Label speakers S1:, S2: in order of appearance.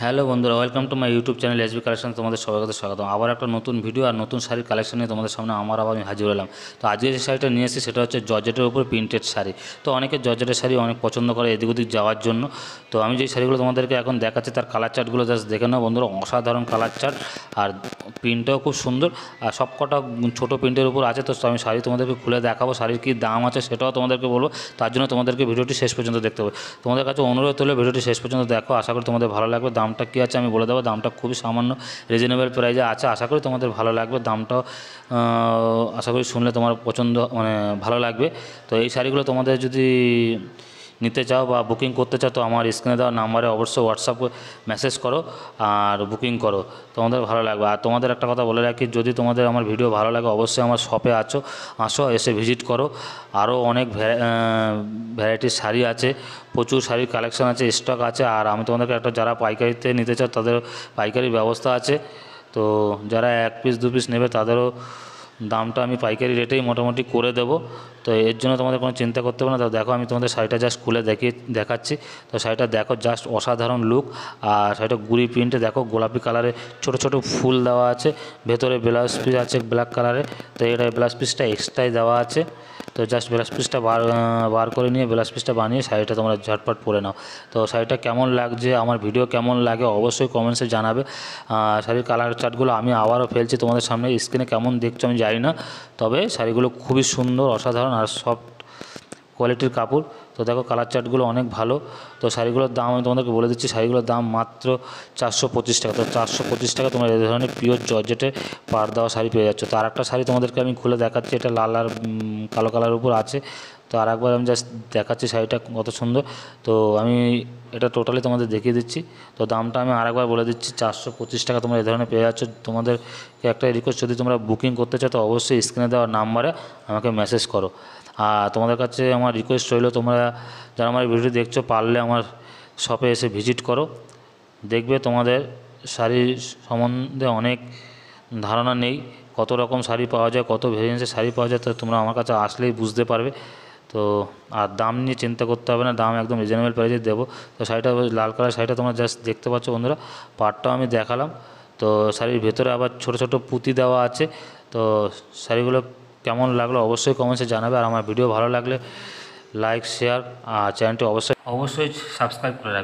S1: Hello বন্ধুরা, welcome to my YouTube channel SB collection. তোমাদের সবাইকে স্বাগতম। আবার একটা নতুন ভিডিও আর নতুন শাড়ির কালেকশন নিয়ে তোমাদের সামনে আবার আমি হাজির হলাম। তো আজকে যে শাড়িটা নিয়ে এসেছি সেটা হচ্ছে জর্জেটের উপর প্রিন্টেড শাড়ি। তো অনেকে জর্জেটের শাড়ি অনেক পছন্দ করে এদিক ওদিক যাওয়ার জন্য। তো আমি যে শাড়িগুলো তোমাদেরকে এখন দেখাচ্ছি তার কালার চার্টগুলো জাস্ট দেখে নাও বন্ধুরা, অসাধারণ কালার চার্ট আর প্রিন্টটাও খুব সুন্দর আর সবকটা ছোটো প্রিন্টের উপর আছে। তো আমি শাড়ি তোমাদেরকে খুলে দেখাবো, শাড়ির কী দাম আছে সেটাও তোমাদেরকে বলবো। তার জন্য তোমাদেরকে ভিডিওটি শেষ পর্যন্ত দেখতে হবে। তোমাদের কাছে অনুরোধ হলে ভিডিওটি শেষ পর্যন্ত দেখো, আশা করি তোমাদের ভালো লাগবে। দামটা কী আছে আমি বলে দেবো, দামটা খুবই সামান্য রিজনেবল প্রাইসে আছে, আশা করি তোমাদের ভালো লাগবে। দামটাও আশা করি শুনলে তোমার পছন্দ ভালো লাগবে। তো এই শাড়িগুলো তোমাদের যদি নিতে চাও বা বুকিং করতে চাও তো আমার স্ক্রিনে দেওয়া নাম্বারে অবশ্যই হোয়াটসঅ্যাপে মেসেজ করো আর বুকিং করো, তোমাদের ভালো লাগবে। আর তোমাদের একটা কথা বলে রাখি, যদি তোমাদের আমার ভিডিও ভালো লাগে অবশ্যই আমার শপে আসো, এসে ভিজিট করো। আরও অনেক ভ্যারাইটির শাড়ি আছে, প্রচুর শাড়ির কালেকশন আছে, স্টক আছে। আর আমি তোমাদেরকে একটা, যারা পাইকারিতে নিতে চাও তাদের পাইকারি ব্যবস্থা আছে। তো যারা 1 পিস 2 পিস নেবে তাদেরও দামটা আমি পাইকারি রেটেই মোটামুটি করে দেবো। তো এর জন্য তোমাদের কোনো চিন্তা করতে হবে না। তো দেখো আমি তোমাদের শাড়িটা জাস্ট খুলে দেখাচ্ছি। তো শাড়িটা দেখো, জাস্ট অসাধারণ লুক। আর শাড়িটা গুড়ি প্রিন্টে দেখো, গোলাপি কালারে ছোট ছোট ফুল দেওয়া আছে, ভেতরে ব্লাউজ পিস আছে ব্ল্যাক কালারে। তো এটা ব্লাউজ পিসটা এক্সট্রাই দেওয়া আছে। তো জাস্ট ব্লাউজ পিসটা বার করে নিয়ে ব্লাউজ পিসটা বানিয়ে শাড়িটা তোমরা ঝটপট পরে নাও। তো শাড়িটা কেমন লাগছে, আমার ভিডিও কেমন লাগে অবশ্যই কমেন্টসে জানাবে। শাড়ির কালার চার্টগুলো আমি আবারও ফেলছি তোমাদের সামনে, স্ক্রিনে কেমন দেখছো আমি জানি না, তবে শাড়িগুলো খুবই সুন্দর, অসাধারণ আর সফট কোয়ালিটির কাপড়। তো দেখো কালার চার্টগুলো অনেক ভালো। তো শাড়িগুলোর দাম আমি তোমাদেরকে বলে দিচ্ছি, শাড়িগুলোর দাম মাত্র 425 টাকা। তো 425 টাকা তোমরা এই ধরনের পিওর জর্জেটে পাড় দেওয়া শাড়ি পেয়ে যাচ্ছ। তো আরেকটা শাড়ি তোমাদেরকে আমি খুলে দেখাচ্ছি, এটা লাল আর কালো কালারের উপর আছে। তো আরেকবার আমি জাস্ট দেখাচ্ছি শাড়িটা কত সুন্দর। তো আমি এটা টোটালি তোমাদের দেখিয়ে দিচ্ছি। তো দামটা আমি আরেকবার বলে দিচ্ছি, 425 টাকা তোমরা এই ধরনের পেয়ে যাচ্ছ। তোমাদেরকে একটা রিকোয়েস্ট, যদি তোমরা বুকিং করতে চাও তো অবশ্যই স্ক্রিনে দেওয়ার নাম্বারে আমাকে মেসেজ করো। আর তোমাদের কাছে আমার রিকোয়েস্ট রইল, তোমরা যারা আমার ভিডিও দেখছো পারলে আমার শপে এসে ভিজিট করো। দেখবে তোমাদের শাড়ির সম্বন্ধে অনেক ধারণা নেই, কত রকম শাড়ি পাওয়া যায়, কত ভেরিয়েন্সের শাড়ি পাওয়া যায়। তো তোমরা আমার কাছে আসলেই বুঝতে পারবে। তো আর দাম নিয়ে চিন্তা করতে হবে না, দাম একদম রিজনেবল প্রাইসে দেবো। তো শাড়িটা, লাল কালার শাড়িটা তোমরা জাস্ট দেখতে পাচ্ছ বন্ধুরা, পাড়টাও আমি দেখালাম। তো শাড়ির ভেতরে আবার ছোট ছোট পুঁতি দেওয়া আছে। তো শাড়িগুলো কেমন লাগলো অবশ্যই কমেন্টসে জানাবে। আর আমার ভিডিও ভালো লাগলে লাইক শেয়ার আর চ্যানেলটি অবশ্যই সাবস্ক্রাইব করে রাখবে।